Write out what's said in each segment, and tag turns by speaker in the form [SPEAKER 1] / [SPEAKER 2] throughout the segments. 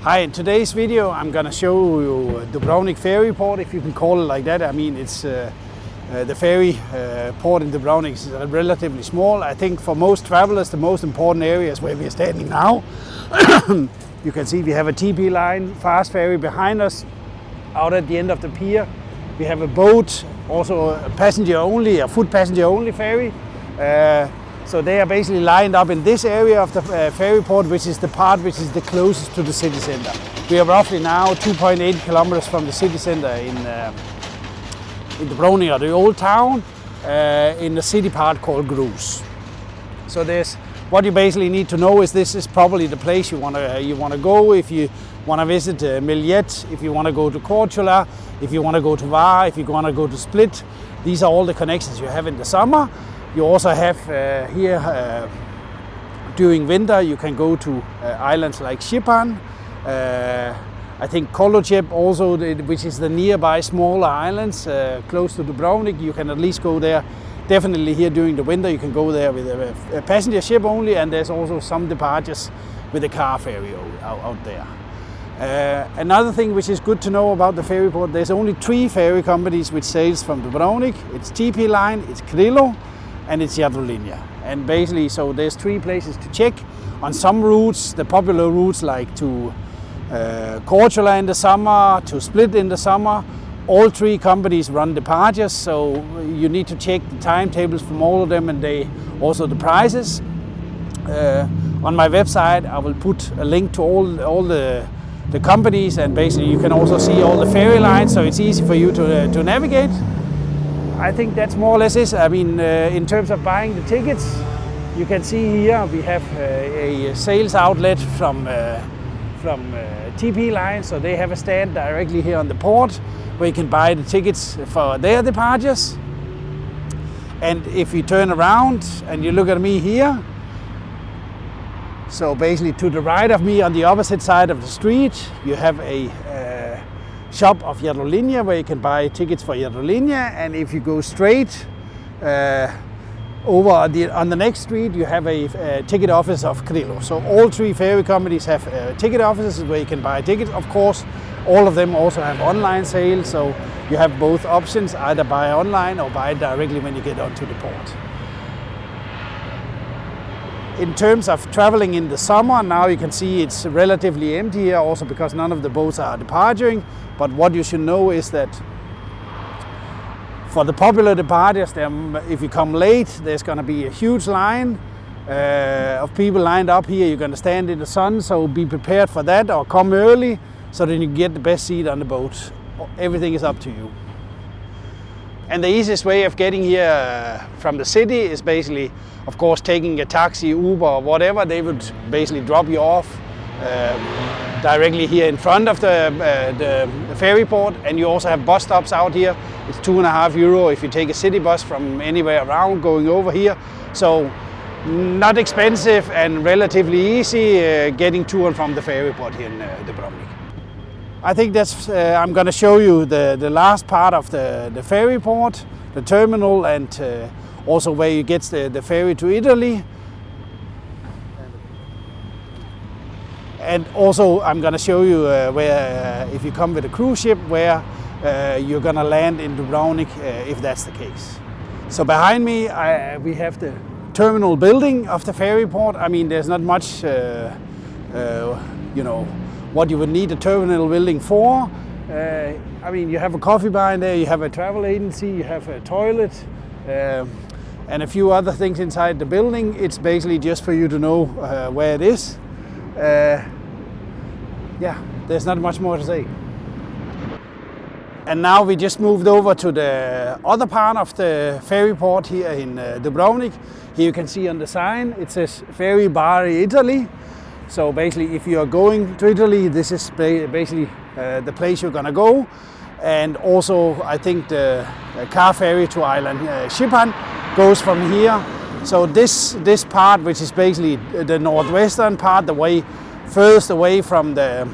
[SPEAKER 1] Hi, in today's video I'm going to show you Dubrovnik ferry port, if you can call it like that. I mean, it's the ferry port in Dubrovnik is relatively small. I think for most travelers the most important area is where we are standing now. You can see we have a TP line, fast ferry behind us out at the end of the pier. We have a boat, also a passenger only, a foot passenger only ferry. So they are basically lined up in this area of the ferry port, which is the part which is the closest to the city center. We are roughly now 2.8 kilometers from the city center in Dubrovnik, or the old town, in the city part called Gruz. So what you basically need to know is this is probably the place you want to go if you want to visit Miljet, if you want to go to Korčula, if you want to go to Hvar, if you want to go to Split. These are all the connections you have in the summer. You also have here during winter you can go to islands like Šipan, I think Koločep also, which is the nearby smaller islands close to Dubrovnik. You can at least go there. Definitely here during the winter you can go there with a passenger ship only, and there's also some departures with a car ferry out there. Another thing which is good to know about the ferry port, there's only 3 ferry companies which sails from Dubrovnik. It's TP Line, it's Krilo, and it's Jadrolinija. And basically, so there's 3 places to check. On some routes, the popular routes like to Korčula in the summer, to Split in the summer, all 3 companies run departures, so you need to check the timetables from all of them, and also the prices. On my website I will put a link to all the companies, and basically you can also see all the ferry lines, so it's easy for you to navigate. I think that's more or less it. I mean, in terms of buying the tickets, you can see here we have a sales outlet from TP Line, so they have a stand directly here on the port where you can buy the tickets for their departures. And if you turn around and you look at me here, so basically to the right of me on the opposite side of the street, you have a shop of Jadrolinija where you can buy tickets for Jadrolinija, and if you go straight over on the next street you have a ticket office of Krilo. So all 3 ferry companies have ticket offices where you can buy tickets. Of course, all of them also have online sales, so you have both options, either buy online or buy directly when you get onto the port. In terms of traveling in the summer, now you can see it's relatively empty here, also because none of the boats are departing. But what you should know is that for the popular departures, if you come late, there's going to be a huge line of people lined up here. You're going to stand in the sun, so be prepared for that, or come early so that you get the best seat on the boat. Everything is up to you. And the easiest way of getting here from the city is basically, of course, taking a taxi, Uber, or whatever. They would basically drop you off directly here in front of the ferry port. And you also have bus stops out here. It's €2.50 if you take a city bus from anywhere around going over here. So not expensive and relatively easy getting to and from the ferry port here in Dubrovnik. I think that's, I'm going to show you the last part of the ferry port, the terminal, and also where you get the ferry to Italy. And also I'm going to show you where, if you come with a cruise ship, where you're going to land in Dubrovnik if that's the case. So behind me we have the terminal building of the ferry port. I mean, there's not much, what you would need a terminal building for. I mean, you have a coffee bar in there, you have a travel agency, you have a toilet, and a few other things inside the building. It's basically just for you to know where it is. Yeah, there's not much more to say. And now we just moved over to the other part of the ferry port here in Dubrovnik. Here you can see on the sign, it says Ferry Bar Italy. So basically, if you are going to Italy, this is basically the place you're gonna go. And also, I think the car ferry to island Šipan goes from here. So this part, which is basically the northwestern part, the way furthest away from the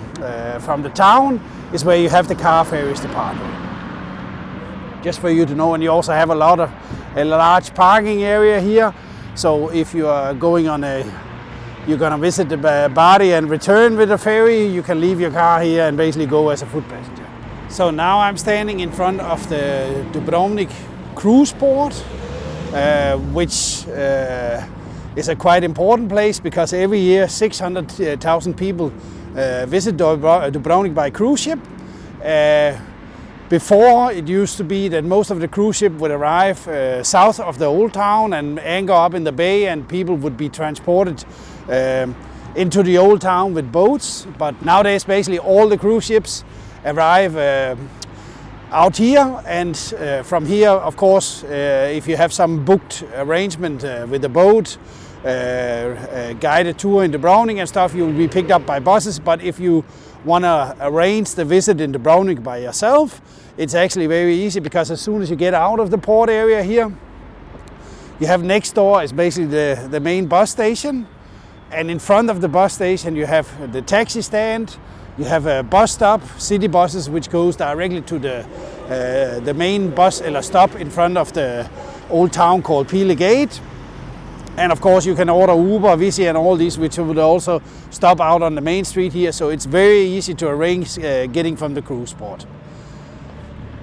[SPEAKER 1] town, is where you have the car ferries departing. Just for you to know, and you also have a large parking area here. So if you are going on a you're gonna visit the Bari and return with the ferry, you can leave your car here and basically go as a foot passenger. So now I'm standing in front of the Dubrovnik cruise port, which is a quite important place because every year 600,000 people visit Dubrovnik by cruise ship. Before, it used to be that most of the cruise ship would arrive south of the old town and anchor up in the bay, and people would be transported into the old town with boats. But nowadays basically all the cruise ships arrive out here, and from here, of course, if you have some booked arrangement with the boat, a guided tour in Dubrovnik and stuff, you will be picked up by buses. But if you want to arrange the visit in Dubrovnik by yourself, it's actually very easy, because as soon as you get out of the port area here, you have next door is basically the main bus station, and in front of the bus station you have the taxi stand, you have a bus stop, city buses, which goes directly to the main bus stop in front of the old town called Pilegate. And of course you can order Uber, Visi and all these, which would also stop out on the main street here. So it's very easy to arrange getting from the cruise port.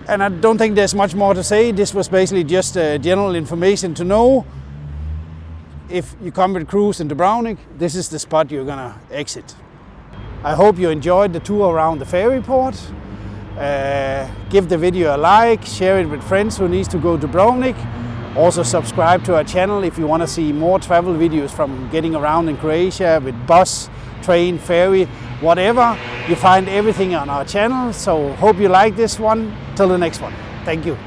[SPEAKER 1] And I don't think there's much more to say. This was basically just general information to know. If you come with cruise in Dubrovnik, this is the spot you're gonna exit. I hope you enjoyed the tour around the ferry port. Give the video a like, share it with friends who need to go to Dubrovnik. Also subscribe to our channel if you want to see more travel videos from getting around in Croatia with bus, train, ferry, whatever. You find everything on our channel. So hope you like this one. Till the next one. Thank you.